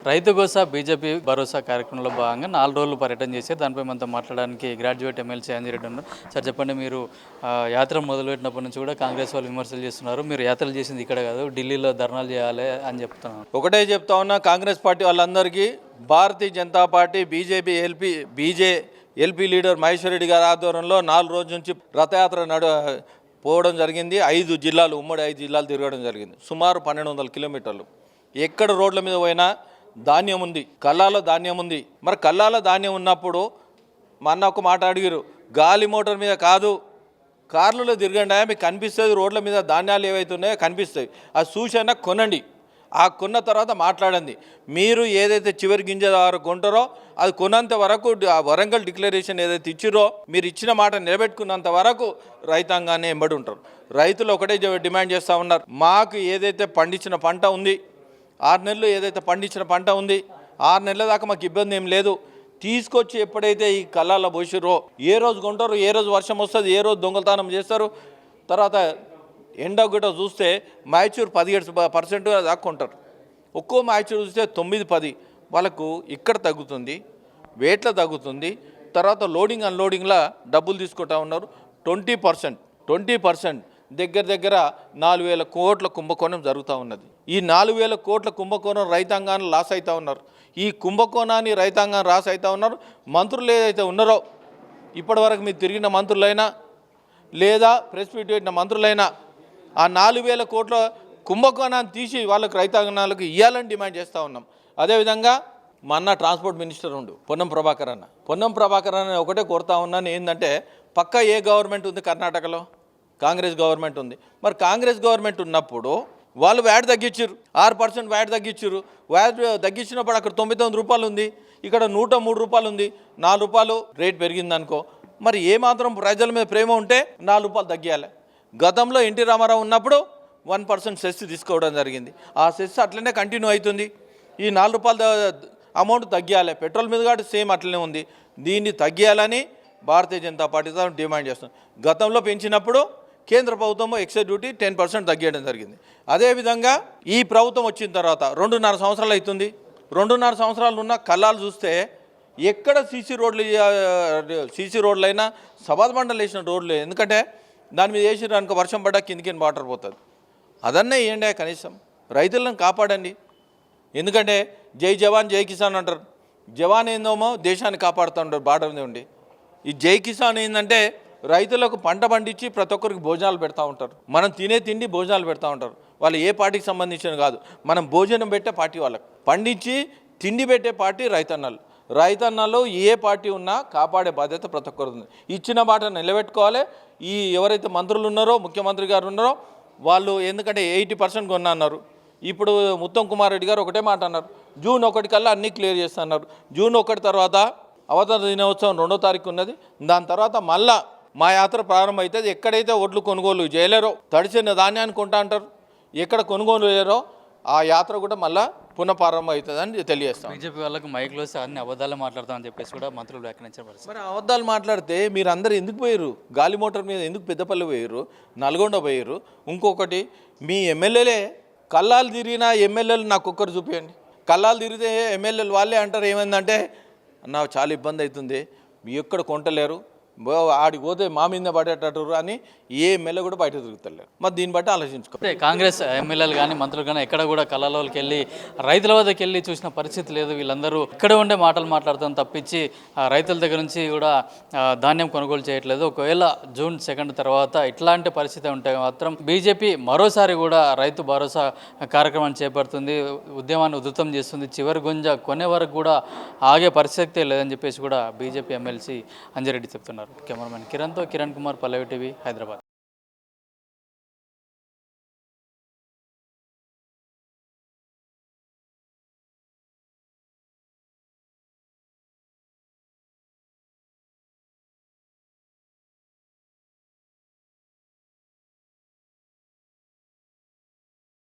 రైతు గోసా బీజేపీ భరోసా కార్యక్రమంలో భాగంగా 4 రోజులు పర్యటన చేశారు. దానిపై మనతో మాట్లాడడానికి గ్రాడ్యుయేట్ ఎమ్మెల్సీ అంజిరెడ్డి ఉన్నారు. సార్ చెప్పండి, మీరు యాత్ర మొదలుపెట్టినప్పటి నుంచి కూడా కాంగ్రెస్ వాళ్ళు విమర్శలు చేస్తున్నారు. మీరు యాత్రలు చేసింది ఇక్కడ కాదు, ఢిల్లీలో ధర్నాలు చేయాలి అని చెప్తున్నారు. ఒకటే చెప్తా ఉన్నా, కాంగ్రెస్ పార్టీ వాళ్ళందరికీ Bharatiya Janata party BJP LP leader Maheshwar Reddy గారి ఆధ్వర్యంలో 4 రోజుల నుంచి రథయాత్ర పోవడం జరిగింది. 5 జిల్లాలు, ఉమ్మడి 5 జిల్లాలు తిరగడం జరిగింది. సుమారు 1200 కిలోమీటర్లు. ఎక్కడ రోడ్ల మీద పోయినా ధాన్యం ఉంది, కల్లాలో ధాన్యం ఉంది. మరి కల్లాలో ధాన్యం ఉన్నప్పుడు మా అన్న ఒక మాట అడిగారు, గాలి మోటార్ మీద కాదు కార్లలో తిరగండి, మీకు కనిపిస్తుంది రోడ్ల మీద ధాన్యాలు ఏవైతే ఉన్నాయో కనిపిస్తాయి, అది చూసైనా కొనండి. ఆ కొన్న తర్వాత మాట్లాడండి. మీరు ఏదైతే చివరి గింజ కొంటారో అది కొన్నంత వరకు వరంగల్ డిక్లరేషన్ ఏదైతే ఇచ్చిరో మీరు ఇచ్చిన మాట నిలబెట్టుకున్నంత వరకు రైతాంగాన్ని ఎంబడి ఉంటారు. రైతులు ఒకటే డిమాండ్ చేస్తూ ఉన్నారు, మాకు ఏదైతే పండించిన పంట ఉంది, 6 నెలలు ఏదైతే పండించిన పంట ఉంది, 6 నెలల దాకా మాకు ఇబ్బంది ఏం లేదు. తీసుకొచ్చి ఎప్పుడైతే ఈ కళ్ళాల్లో పోసిరో ఏ రోజు కొంటారు, ఏ రోజు వర్షం వస్తుంది, ఏ రోజు దొంగతనం చేస్తారు. తర్వాత ఎండ గిట చూస్తే మ్యాచ్యూర్ 17% దాకా కొంటారు. ఒక్కో మ్యాచ్యూర్ చూస్తే 9-10 వాళ్ళకు ఇక్కడ తగ్గుతుంది, వేట్లో తగ్గుతుంది. తర్వాత లోడింగ్ అన్లోడింగ్లో డబ్బులు తీసుకుంటా ఉన్నారు. 20% దగ్గర 4,000 కోట్ల కుంభకోణం జరుగుతూ ఉన్నది. ఈ 4,000 కోట్ల కుంభకోణం రైతాంగాన్ని లాస్ అవుతూ ఉన్నారు. ఈ కుంభకోణాన్ని రైతాంగాన్ని రాస్ అవుతూ ఉన్నారు. మంత్రులు ఏదైతే ఉన్నారో ఇప్పటివరకు మీరు తిరిగిన మంత్రులైనా లేదా ప్రెస్ మీట్ పెట్టిన మంత్రులైనా ఆ 4,000 కోట్ల కుంభకోణాన్ని తీసి వాళ్ళకు రైతాంగాలకు ఇవ్వాలని డిమాండ్ చేస్తూ ఉన్నాం. అదేవిధంగా మా అన్న ట్రాన్స్పోర్ట్ మినిస్టర్ ఉండు పొన్నం ప్రభాకర్ అన్న ఒకటే కోరుతా ఉన్నాను, ఏంటంటే పక్క ఏ గవర్నమెంట్ ఉంది కర్ణాటకలో? కాంగ్రెస్ గవర్నమెంట్ ఉంది. మరి కాంగ్రెస్ గవర్నమెంట్ ఉన్నప్పుడు వాళ్ళు వ్యాట్ తగ్గించారు, 6% వ్యాట్ తగ్గించారు. వ్యాట్ తగ్గించినప్పుడు అక్కడ 99 రూపాయలు ఉంది, ఇక్కడ 103 రూపాయలు ఉంది. 4 రూపాయలు రేట్ పెరిగిందనుకో, మరి ఏమాత్రం ప్రజల మీద ప్రేమ ఉంటే 4 రూపాయలు తగ్గియాలి. గతంలో ఎన్టీ రామారావు ఉన్నప్పుడు 1% సెస్ తీసుకోవడం జరిగింది. ఆ సెస్ అట్లనే కంటిన్యూ అవుతుంది. ఈ 4 రూపాయల అమౌంట్ తగ్గియాలి. పెట్రోల్ మీద కూడా సేమ్ అట్లనే ఉంది. దీన్ని తగ్గియాలని భారతీయ జనతా పార్టీతో డిమాండ్ చేస్తున్నాం. గతంలో పెంచినప్పుడు కేంద్ర ప్రభుత్వం ఎక్సైజ్ డ్యూటీ 10% తగ్గించడం జరిగింది. అదేవిధంగా ఈ ప్రభుత్వం వచ్చిన తర్వాత 2.5 సంవత్సరాలు అవుతుంది. 2.5 సంవత్సరాలు ఉన్న కళ్ళాలు చూస్తే ఎక్కడ సీసీ రోడ్లైనా సబాద్ మండలు వేసిన రోడ్లు, ఎందుకంటే దాని మీద వేసిన అనుకో వర్షం పడ్డా కిందికి వాటర్ పోతుంది. అదన్నే వేయండి, కనీసం రైతులను కాపాడండి. ఎందుకంటే జై జవాన్ జై కిసాన్ అంటారు. జవాన్ ఏందేమో దేశాన్ని కాపాడుతూ ఉంటారు బార్డర్ మీద ఉండి. ఈ జై కిసాన్ ఏంటంటే రైతులకు పంట పండించి ప్రతి ఒక్కరికి భోజనాలు పెడతా ఉంటారు. మనం తినే తిండి భోజనాలు పెడతా ఉంటారు. వాళ్ళు ఏ పార్టీకి సంబంధించిన కాదు, మనం భోజనం పెట్టే పార్టీ వాళ్ళకు. పండించి తిండి పెట్టే పార్టీ రైతన్నలు ఏ పార్టీ ఉన్నా కాపాడే బాధ్యత ప్రతి ఒక్కరు ఉంది. ఇచ్చిన మాట నిలబెట్టుకోవాలి. ఈ ఎవరైతే మంత్రులు ఉన్నారో, ముఖ్యమంత్రి గారు ఉన్నారో వాళ్ళు ఎందుకంటే 80% కొన్నా అన్నారు. ఇప్పుడు ఉత్తమ్ కుమార్ రెడ్డి గారు ఒకటే మాట అన్నారు, జూన్ 1 కల్లా అన్నీ క్లియర్ చేస్తున్నారు. జూన్ 1 తర్వాత అవతరణ దినోత్సవం 2వ తారీఖు ఉన్నది. దాని తర్వాత మళ్ళా మా యాత్ర ప్రారంభమవుతుంది. ఎక్కడైతే ఒడ్లు కొనుగోలు చేయలేరో, తడిసిన ధాన్యాన్ని కొంటా అంటారు, ఎక్కడ కొనుగోలు చేయలేరో ఆ యాత్ర కూడా మళ్ళీ పునఃప్రారంభం అవుతుందని తెలియజేస్తాం. బీజేపీ వాళ్ళకి మైక్లో అన్ని అబద్ధాలు మాట్లాడతామని చెప్పేసి కూడా మంత్రులు వ్యాఖ్యానించారు. మరి అబద్ధాలు మాట్లాడితే మీరు అందరూ ఎందుకు పోయారు? గాలి మోటార్ మీద ఎందుకు పెద్దపల్లి పోయారు, నల్గొండ పోయారు? ఇంకొకటి, మీ ఎమ్మెల్యేలే కళ్ళాలు తిరిగిన ఎమ్మెల్యేలు నాకు ఒక్కరు చూపించండి. కళ్ళాలు తిరిగితే ఎమ్మెల్యేలు వాళ్ళే అంటారు ఏమైందంటే, నాకు చాలా ఇబ్బంది అవుతుంది, మీ ఎక్కడ కొంటలేరు, ఆడికి పోతే మా మీద పడేటట్టు అని ఏ ఎమ్మెల్యే కూడా బయట తిరుగుతలేరు. మరి దీన్ని బట్టి ఆలోచించుకో. కాంగ్రెస్ ఎమ్మెల్యేలు కానీ మంత్రులు కానీ ఎక్కడ కూడా కళ్ళలోకి వెళ్ళి రైతుల వద్దకు వెళ్ళి చూసిన పరిస్థితి లేదు. వీళ్ళందరూ ఇక్కడ ఉండే మాటలు మాట్లాడతాం తప్పించి రైతుల దగ్గర నుంచి కూడా ధాన్యం కొనుగోలు చేయట్లేదు. ఒకవేళ జూన్ 2 తర్వాత ఇట్లాంటి పరిస్థితి ఉంటే మాత్రం బీజేపీ మరోసారి కూడా రైతు భరోసా కార్యక్రమాన్ని చేపడుతుంది, ఉద్యమాన్ని ఉధృతం చేస్తుంది. చివరి గుంజ కొనే వరకు కూడా ఆగే పరిస్థితి లేదని చెప్పేసి కూడా బీజేపీ ఎమ్మెల్సీ అంజిరెడ్డి చెప్తున్నారు. కెమెరామెన్ కిరణ్తో కిరణ్ కుమార్, పల్లవి టీవీ, హైదరాబాద్.